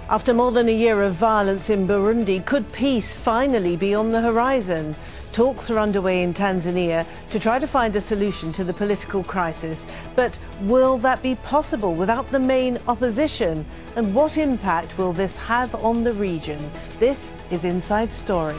After more than a year of violence in Burundi, could peace finally be on the horizon? Talks are underway in Tanzania to try to find a solution to the political crisis. But will that be possible without the main opposition? And what impact will this have on the region? This is Inside Story.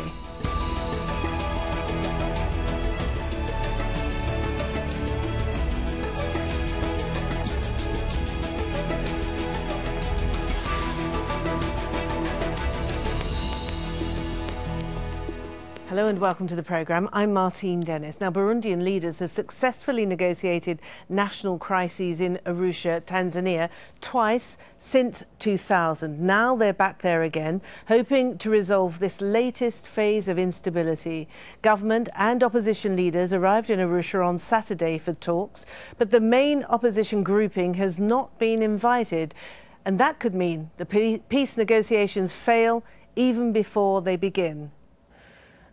Hello and welcome to the programme. I'm Martine Dennis. Now, Burundian leaders have successfully negotiated national crises in Arusha, Tanzania, twice since 2000. Now they're back there again, hoping to resolve this latest phase of instability. Government and opposition leaders arrived in Arusha on Saturday for talks, but the main opposition grouping has not been invited. And that could mean the peace negotiations fail even before they begin.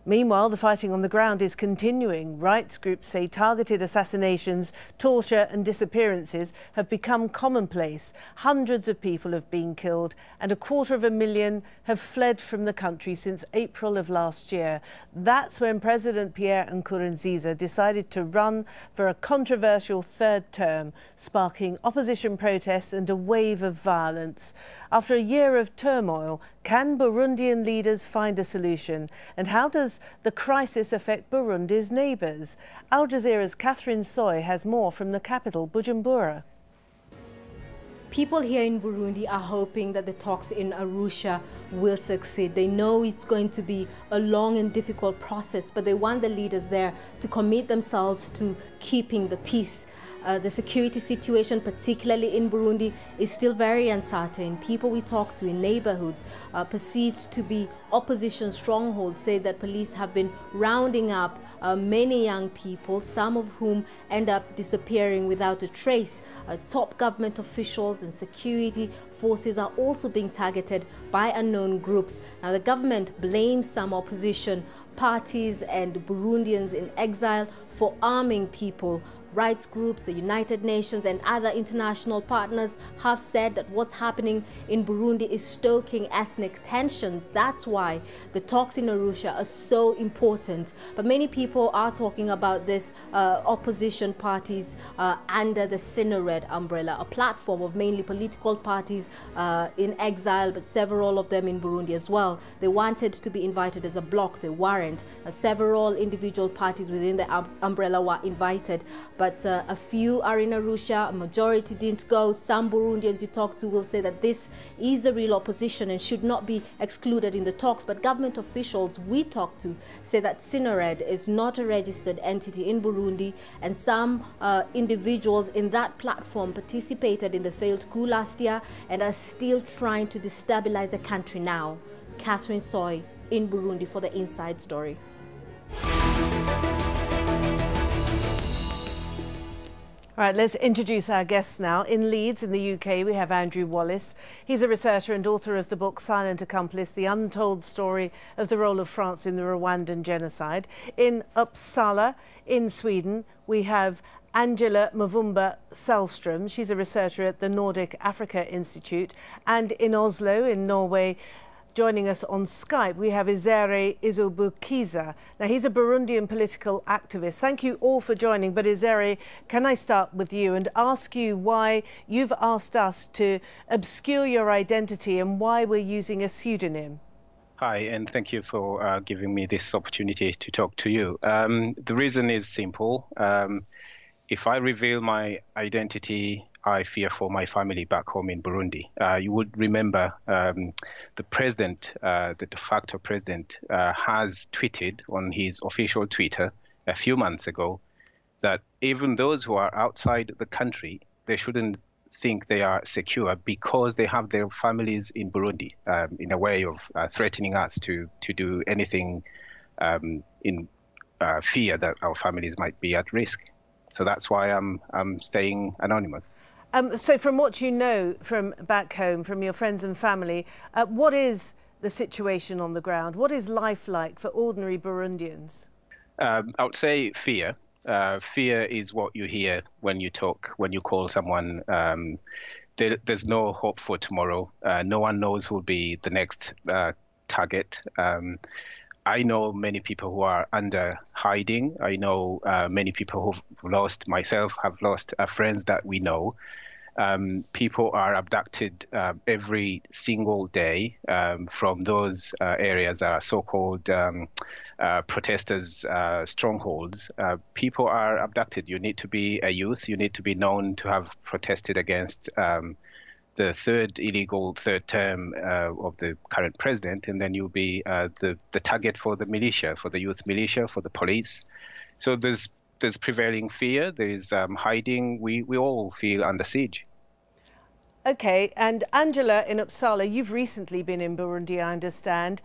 Meanwhile, the fighting on the ground is continuing. Rights groups say targeted assassinations, torture and disappearances have become commonplace. Hundreds of people have been killed and 250,000 have fled from the country since April of last year. That's when President Pierre Nkurunziza decided to run for a controversial third term, sparking opposition protests and a wave of violence. After a year of turmoil, can Burundian leaders find a solution? And how does the crisis affect Burundi's neighbours? Al Jazeera's Catherine Soy has more from the capital, Bujumbura. People here in Burundi are hoping that the talks in Arusha will succeed. They know it's going to be a long and difficult process, but they want the leaders there to commit themselves to keeping the peace. The security situation, particularly in Burundi, is still very uncertain. People we talk to in neighborhoods perceived to be opposition strongholds say that police have been rounding up many young people, some of whom end up disappearing without a trace. Top government officials and security forces are also being targeted by unknown groups. Now, the government blames some opposition parties and Burundians in exile for arming people. Rights groups, the United Nations and other international partners have said that what's happening in Burundi is stoking ethnic tensions. That's why the talks in Arusha are so important. But many people are talking about this opposition parties under the Sinared umbrella, a platform of mainly political parties in exile, but several of them in Burundi as well. They wanted to be invited as a bloc. They weren't. Several individual parties within the umbrella were invited, but a few are in Arusha, a majority didn't go. Some Burundians you talk to will say that this is the real opposition and should not be excluded in the talks. But government officials we talk to say that Sinared is not a registered entity in Burundi, and some individuals in that platform participated in the failed coup last year and are still trying to destabilize the country now. Catherine Soy in Burundi for the Inside Story. All right, let's introduce our guests now. In Leeds, in the UK, we have Andrew Wallace. He's a researcher and author of the book Silent Accomplice, The Untold Story of the Role of France in the Rwandan Genocide. In Uppsala, in Sweden, we have Angela Mavumba Sellström. She's a researcher at the Nordic Africa Institute. And in Oslo, in Norway, joining us on Skype, we have Izere Izobukiza. Now, he's a Burundian political activist. Thank you all for joining. But Izere, can I start with you and ask you why you've asked us to obscure your identity and why we're using a pseudonym? Hi, and thank you for giving me this opportunity to talk to you. The reason is simple. If I reveal my identity, I fear for my family back home in Burundi. You would remember the president, the de facto president, has tweeted on his official Twitter a few months ago that even those who are outside the country, they shouldn't think they are secure because they have their families in Burundi, in a way of threatening us to do anything in fear that our families might be at risk. So that's why I'm staying anonymous. So from what you know from back home, from your friends and family, what is the situation on the ground? What is life like for ordinary Burundians? I would say fear. Fear is what you hear when you talk, when you call someone there's no hope for tomorrow. No one knows who will be the next target. I know many people who are under hiding. I know many people who've lost, myself have lost friends that we know. People are abducted every single day from those areas that are so-called protesters' strongholds. People are abducted. You need to be a youth. You need to be known to have protested against the third term of the current president, and then you'll be the target for the militia, for the youth militia, for the police. So there's prevailing fear. There's hiding. We all feel under siege. OK, and Angela in Uppsala, you've recently been in Burundi, I understand.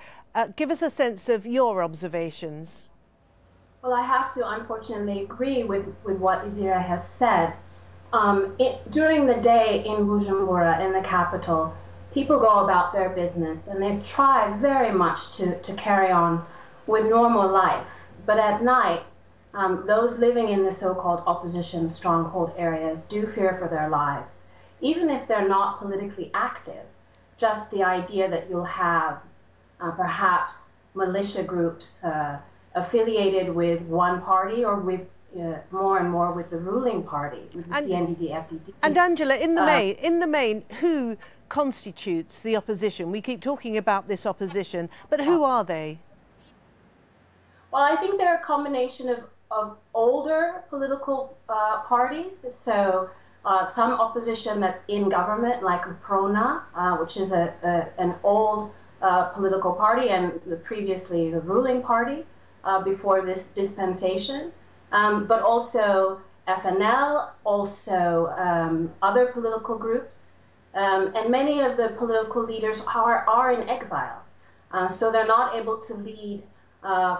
Give us a sense of your observations. Well, I have to unfortunately agree with what Izira has said. During the day in Bujumbura, in the capital, people go about their business and they've tried very much to carry on with normal life. But at night, those living in the so-called opposition stronghold areas do fear for their lives. Even if they're not politically active, just the idea that you'll have perhaps militia groups affiliated with one party or with more and more with the ruling party, with the CNDD-FDD. And Angela, in the main, who constitutes the opposition? We keep talking about this opposition, but who are they? Well, I think they're a combination of older political parties. So some opposition that's in government, like UPRONA, which is an old political party and previously the ruling party before this dispensation. But also FNL, also other political groups, and many of the political leaders are in exile, so they're not able to lead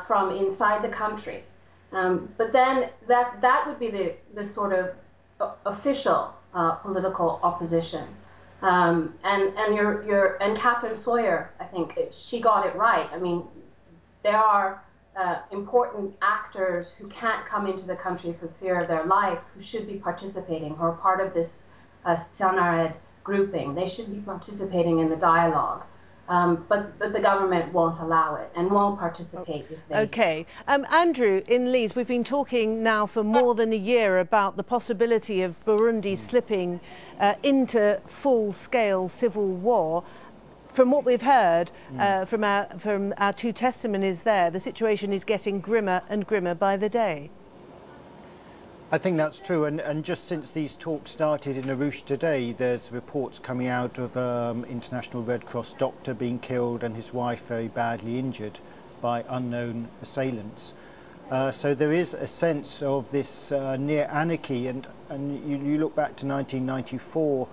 from inside the country. But then that would be the sort of official political opposition. And Catherine Sawyer, I think she got it right. I mean, there are important actors who can't come into the country for fear of their life, who should be participating, who are part of this Sanared grouping. They should be participating in the dialogue. But the government won't allow it and won't participate if they... OK. Andrew, in Leeds, we've been talking now for more than a year about the possibility of Burundi slipping into full-scale civil war. From what we've heard from our two testimonies there, the situation is getting grimmer and grimmer by the day. I think that's true, and just since these talks started in Arusha today, there's reports coming out of International Red Cross doctor being killed and his wife very badly injured by unknown assailants. So there is a sense of this near anarchy, and you look back to 1994,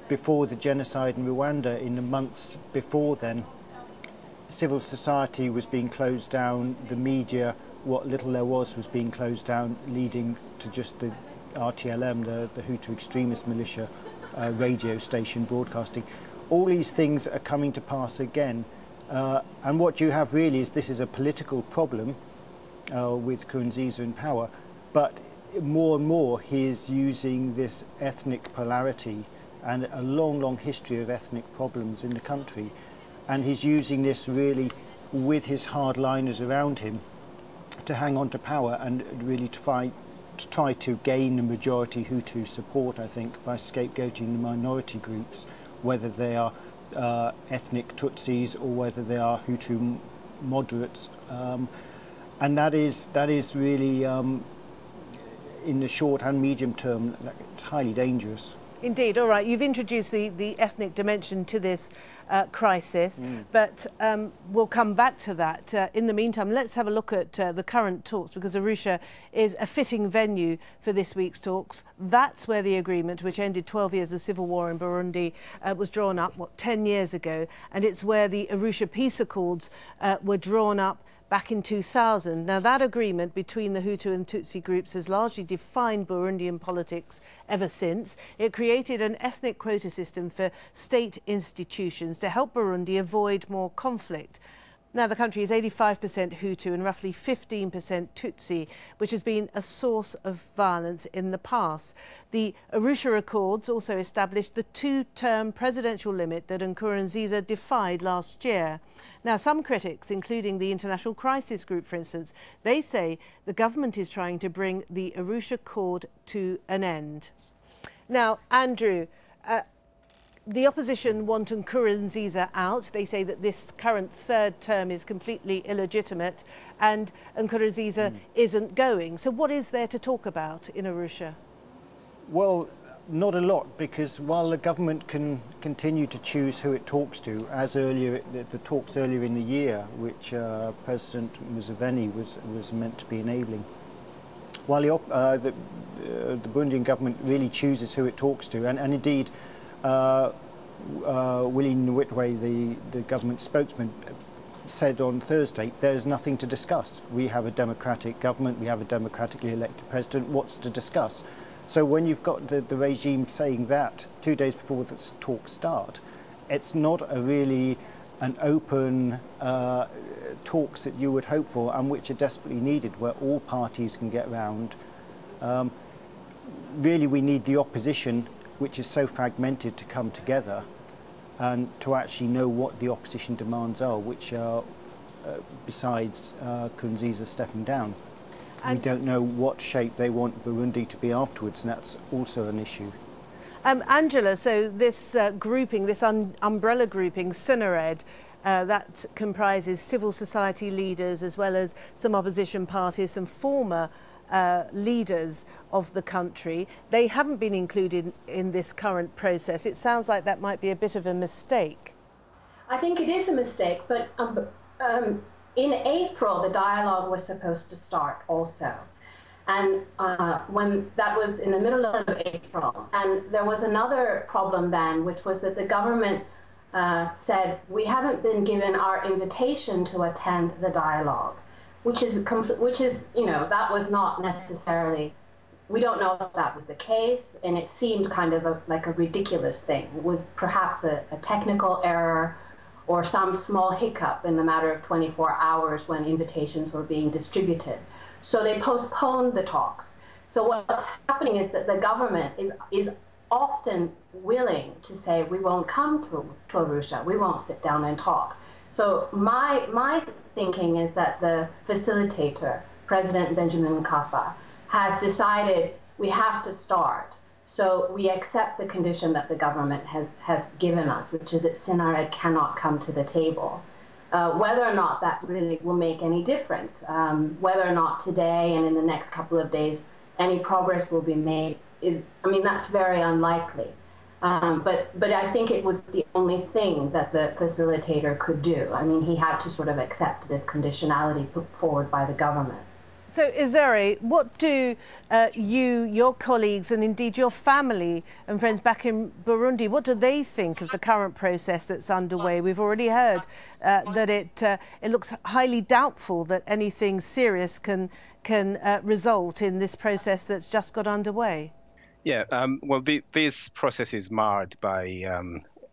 before the genocide in Rwanda, in the months before then, civil society was being closed down, the media, what little there was being closed down, leading to just the RTLM, the Hutu extremist militia radio station broadcasting. All these things are coming to pass again. And what you have really is this is a political problem with Nkurunziza in power, but more and more he is using this ethnic polarity and a long, long history of ethnic problems in the country. And he's using this really with his hardliners around him to hang on to power and really to try to gain the majority Hutu support, I think, by scapegoating the minority groups, whether they are ethnic Tutsis or whether they are Hutu moderates. And that is really, in the short and medium term, it's highly dangerous. Indeed. All right, you've introduced the ethnic dimension to this crisis, but we'll come back to that. In the meantime, let's have a look at the current talks, because Arusha is a fitting venue for this week's talks. That's where the agreement, which ended 12 years of civil war in Burundi, was drawn up, 10 years ago, and it's where the Arusha Peace Accords were drawn up back in 2000. Now, that agreement between the Hutu and Tutsi groups has largely defined Burundian politics ever since. It created an ethnic quota system for state institutions to help Burundi avoid more conflict. Now, the country is 85% Hutu and roughly 15% Tutsi, which has been a source of violence in the past. The Arusha Accords also established the two-term presidential limit that Nkurunziza defied last year. Now, some critics, including the International Crisis Group, for instance, they say the government is trying to bring the Arusha Accord to an end. Now, Andrew, the opposition want Nkurunziza out. They say that this current third term is completely illegitimate and Nkurunziza isn't going. So what is there to talk about in Arusha? Well, not a lot, because while the government can continue to choose who it talks to, as earlier, the talks earlier in the year, which President Museveni was meant to be enabling, while the Burundian government really chooses who it talks to, and indeed Willie Nwitwe, the government spokesman, said on Thursday, there's nothing to discuss. We have a democratic government, we have a democratically elected president, what's to discuss? So when you've got the regime saying that 2 days before the talks start, it's not really an open talks that you would hope for and which are desperately needed, where all parties can get round. Really, we need the opposition, which is so fragmented, to come together and to actually know what the opposition demands are, which are, besides Nkurunziza stepping down. And we don't know what shape they want Burundi to be afterwards, and that's also an issue. Angela, so this grouping, this umbrella grouping, Sinared, that comprises civil society leaders as well as some opposition parties, some former leaders of the country. They haven't been included in this current process. It sounds like that might be a bit of a mistake. I think it is a mistake, but in April, the dialogue was supposed to start also. And when that was in the middle of April, and there was another problem then, which was that the government said, we haven't been given our invitation to attend the dialogue, which is, you know, that was not necessarily, we don't know if that was the case, and it seemed kind of like a ridiculous thing. It was perhaps a technical error or some small hiccup in the matter of 24 hours when invitations were being distributed. So they postponed the talks. So what's happening is that the government is often willing to say, we won't come to Arusha, we won't sit down and talk. So my thinking is that the facilitator, President Benjamin Mkapa, has decided we have to start. So we accept the condition that the government has given us, which is that Sinared cannot come to the table. Whether or not that really will make any difference, whether or not today and in the next couple of days any progress will be made, that's very unlikely. But I think it was the only thing that the facilitator could do. I mean, he had to sort of accept this conditionality put forward by the government. So, Izere, what do you, your colleagues, and indeed your family and friends back in Burundi, what do they think of the current process that's underway? We've already heard that it looks highly doubtful that anything serious can result in this process that's just got underway. Yeah, well, this process is marred by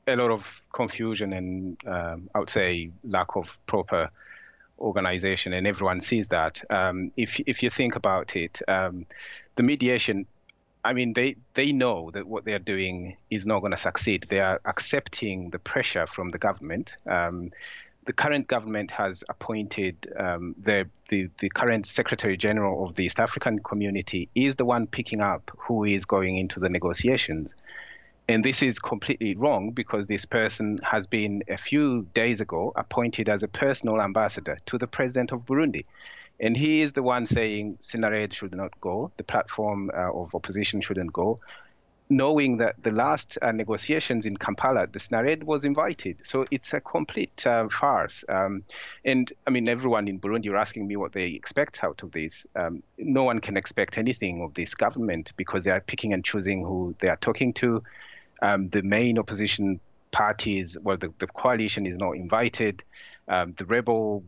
a lot of confusion and I would say lack of proper organization, and everyone sees that. If you think about it, the mediation, I mean, they know that what they're doing is not going to succeed. They are accepting the pressure from the government. The current government has appointed the current Secretary General of the East African Community is the one picking up who is going into the negotiations. And this is completely wrong, because this person has been a few days ago appointed as a personal ambassador to the president of Burundi. And he is the one saying Sinared should not go, the platform of opposition shouldn't go, knowing that the last negotiations in Kampala, the Sinared was invited. So it's a complete farce. And I mean, everyone in Burundi are asking me what they expect out of this. No one can expect anything of this government, because they are picking and choosing who they are talking to. The main opposition parties, well, the coalition is not invited. The rebel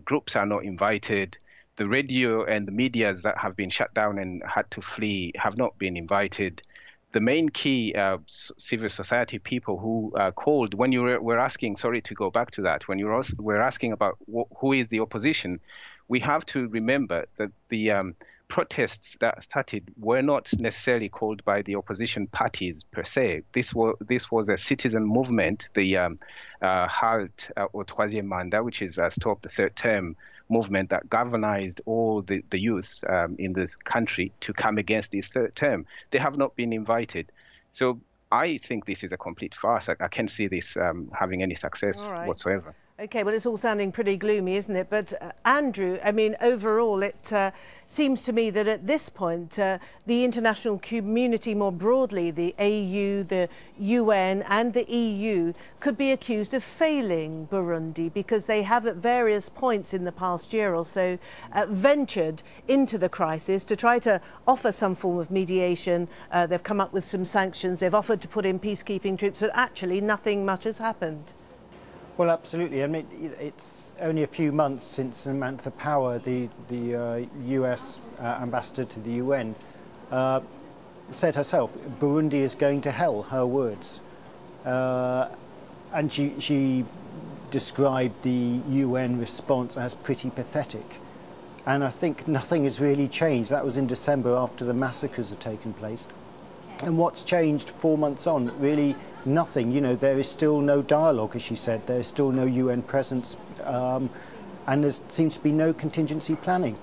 groups are not invited. The radio and the medias that have been shut down and had to flee have not been invited. the main key civil society people who called, when you were asking, sorry to go back to that, when you were asking about who is the opposition, we have to remember that the protests that started were not necessarily called by the opposition parties per se. This was a citizen movement, the Halt au Troisième Mandat, which is Stop the Third Term movement, that galvanized all the youth in the country to come against this third term. They have not been invited. So I think this is a complete farce. I can't see this having any success whatsoever. OK, well, it's all sounding pretty gloomy, isn't it? But Andrew, I mean, overall, it seems to me that at this point, the international community more broadly, the AU, the UN and the EU, could be accused of failing Burundi because they have at various points in the past year or so ventured into the crisis to try to offer some form of mediation. They've come up with some sanctions. They've offered to put in peacekeeping troops, but actually nothing much has happened. Well, absolutely. I mean, it's only a few months since Samantha Power, the US ambassador to the UN, said herself, Burundi is going to hell, her words. And she described the UN response as pretty pathetic. And I think nothing has really changed. That was in December after the massacres had taken place. And what's changed 4 months on? Really nothing. You know, there is still no dialogue, as she said. There is still no UN presence. And there seems to be no contingency planning.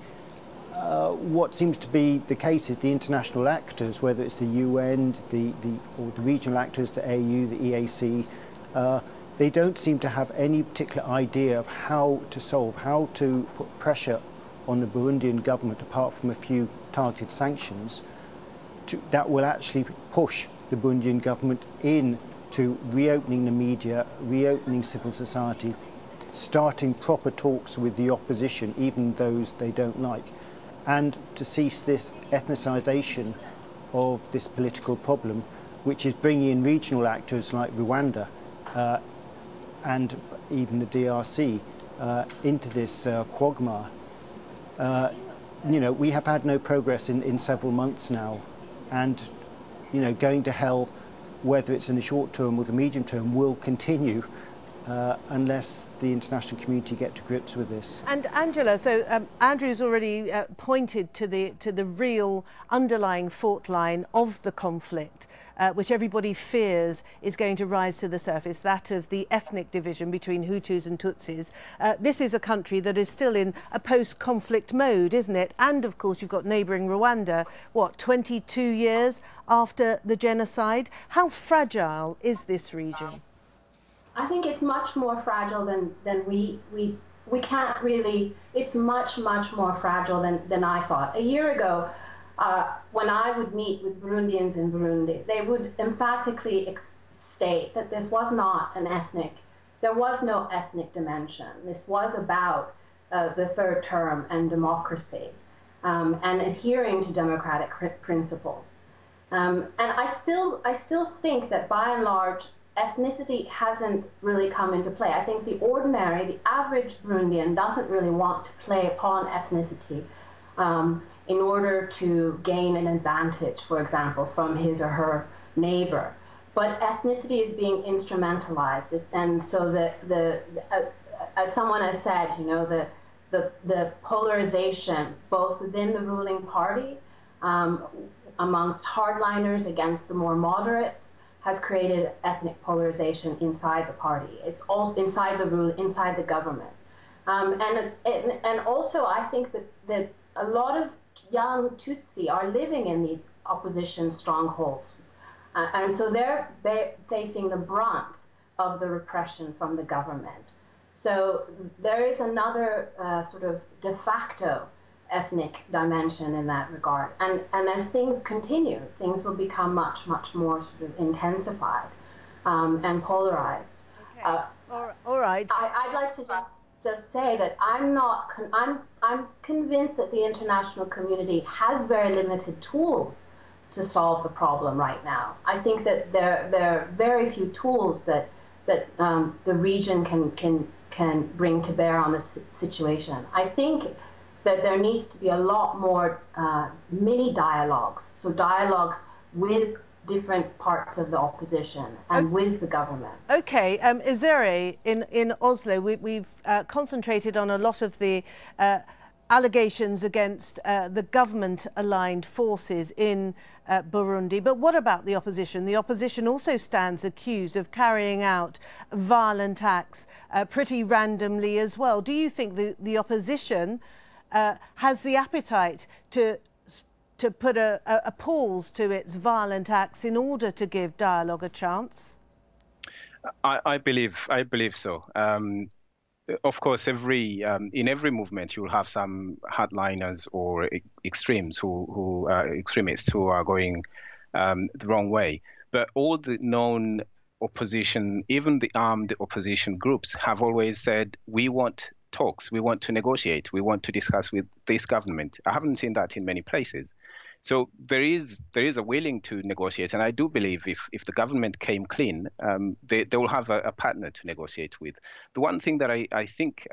What seems to be the case is the international actors, whether it's the UN, or the regional actors, the AU, the EAC, they don't seem to have any particular idea of how to put pressure on the Burundian government, apart from a few targeted sanctions, that will actually push the Burundian government into reopening the media, reopening civil society, starting proper talks with the opposition, even those they don't like, and to cease this ethnicization of this political problem, which is bringing in regional actors like Rwanda and even the DRC into this quagmire. You know, we have had no progress in several months now. And, you know, going to hell, whether it's in the short term or the medium term, will continue unless the international community get to grips with this. And Angela, so Andrew's already pointed to the real underlying fault line of the conflict, which everybody fears is going to rise to the surface, that of the ethnic division between Hutus and Tutsis. This is a country that is still in a post-conflict mode, isn't it? And of course you've got neighbouring Rwanda, what, 22 years after the genocide? How fragile is this region? I think it's much more fragile than we can't really, it's much more fragile than I thought. A year ago, when I would meet with Burundians in Burundi, they would emphatically state that this was not there was no ethnic dimension. This was about the third term and democracy and adhering to democratic principles. And I still think that by and large, ethnicity hasn't really come into play. I think the average Burundian doesn't really want to play upon ethnicity in order to gain an advantage, for example, from his or her neighbor. But ethnicity is being instrumentalized, and so as someone has said, you know, the polarization both within the ruling party, amongst hardliners against the more moderates, has created ethnic polarization inside the party. It's all inside the government, and also I think that a lot of young Tutsi are living in these opposition strongholds, and so they're facing the brunt of the repression from the government. So there is another sort of de facto ethnic dimension in that regard, and as things continue, things will become much more sort of intensified and polarized. Okay. All right. I'd like to just say that I'm convinced that the international community has very limited tools to solve the problem right now. I think that there are very few tools that the region can bring to bear on this situation. I think that there needs to be a lot more mini dialogues, so dialogues with different parts of the opposition and with the government. Okay, Ezere, in Oslo, we've concentrated on a lot of the allegations against the government-aligned forces in Burundi. But what about the opposition? The opposition also stands accused of carrying out violent acts pretty randomly as well. Do you think the opposition has the appetite to put a pause to its violent acts in order to give dialogue a chance? I believe so. Of course, in every movement, you'll have some hardliners or extremists who are going the wrong way. But all the known opposition, even the armed opposition groups, have always said, we want talks, we want to negotiate, we want to discuss with this government. I haven't seen that in many places. So there is a willing to negotiate, and I do believe if the government came clean, they will have a partner to negotiate with. The one thing that I think,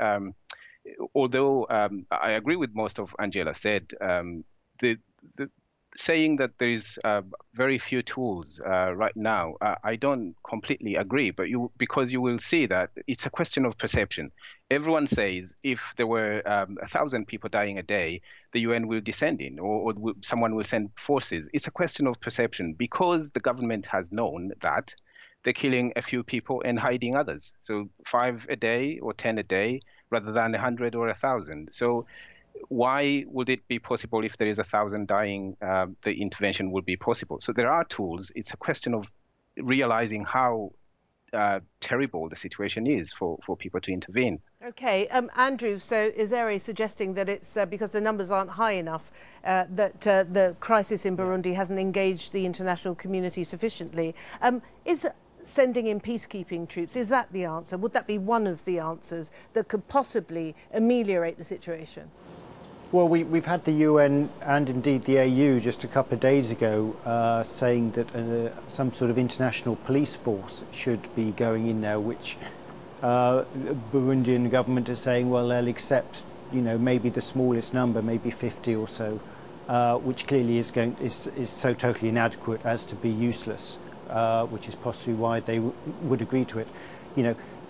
although I agree with most of Angela said, the saying that there is very few tools right now, I don't completely agree. But because you will see that it's a question of perception. Everyone says if there were 1,000 people dying a day, the UN will descend in, or someone will send forces. It's a question of perception because the government has known that they're killing a few people and hiding others. So 5 a day or 10 a day rather than 100 or 1,000. So why would it be possible if there is 1,000 dying, the intervention would be possible? So there are tools. It's a question of realizing how terrible the situation is for people to intervene. Okay, Andrew, so Ezere suggesting that it's because the numbers aren't high enough that the crisis in Burundi hasn't engaged the international community sufficiently. Is sending in peacekeeping troops, is that the answer? Would that be one of the answers that could possibly ameliorate the situation? Well, we've had the UN and indeed the AU just a couple of days ago saying that some sort of international police force should be going in there, which Burundian government is saying, well, they'll accept, maybe the smallest number, maybe 50 or so, which clearly is so totally inadequate as to be useless, which is possibly why they would agree to it.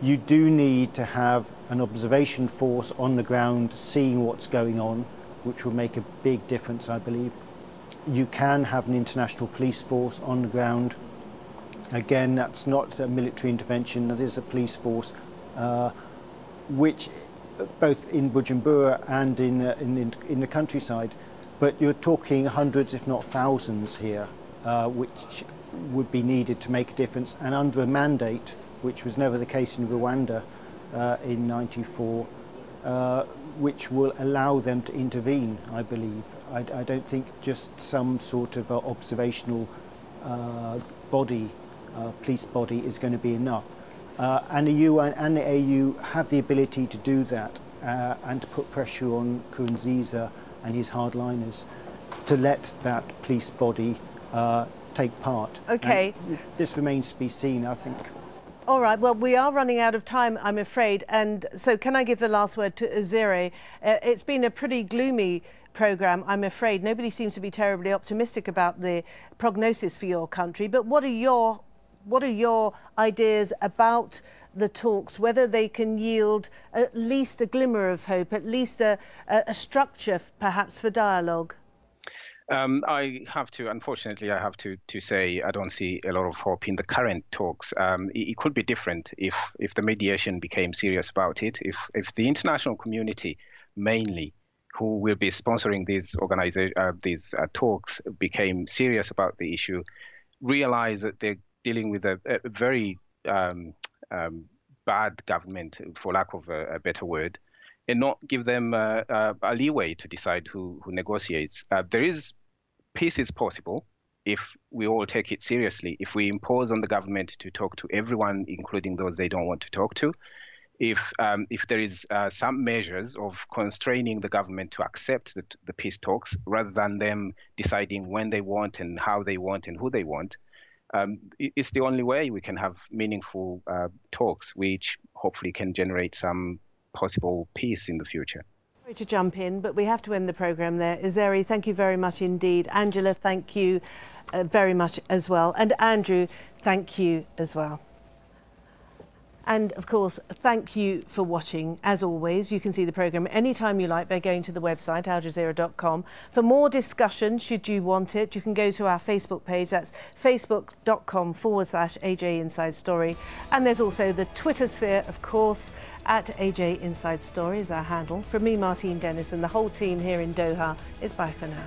You do need to have an observation force on the ground seeing what's going on, which will make a big difference, I believe. You can have an international police force on the ground. Again, that's not a military intervention, that is a police force, which both in Bujumbura and in the countryside. But you're talking hundreds, if not thousands here, which would be needed to make a difference, and under a mandate, which was never the case in Rwanda in '94, which will allow them to intervene, I believe. I don't think just some sort of observational body, police body, is going to be enough. And the UN and the AU have the ability to do that and to put pressure on Nkurunziza and his hardliners to let that police body take part. Okay. And this remains to be seen, I think. All right, well, we are running out of time, I'm afraid. And so can I give the last word to Ezere? It's been a pretty gloomy programme, I'm afraid. Nobody seems to be terribly optimistic about the prognosis for your country. But what are your ideas about the talks, whether they can yield at least a glimmer of hope, at least a structure, perhaps, for dialogue? Unfortunately, I have to say I don't see a lot of hope in the current talks. It could be different if the mediation became serious about it, if the international community mainly, who will be sponsoring these talks, became serious about the issue, realize that they're dealing with a very bad government, for lack of a better word, and not give them a leeway to decide who negotiates. Peace is possible if we all take it seriously, if we impose on the government to talk to everyone, including those they don't want to talk to, if there is some measures of constraining the government to accept the peace talks, rather than them deciding when they want and how they want and who they want. It's the only way we can have meaningful talks, which hopefully can generate some possible peace in the future. Sorry to jump in, but we have to end the programme there. Izeri, thank you very much indeed. Angela, thank you very much as well. And Andrew, thank you as well. And of course, thank you for watching. As always, you can see the programme anytime you like by going to the website, aljazeera.com. For more discussion, should you want it, you can go to our Facebook page. That's facebook.com/AJ Inside Story. And there's also the Twitter sphere, of course, at AJ Inside Story is our handle. From me, Martine Dennis, and the whole team here in Doha, it's bye for now.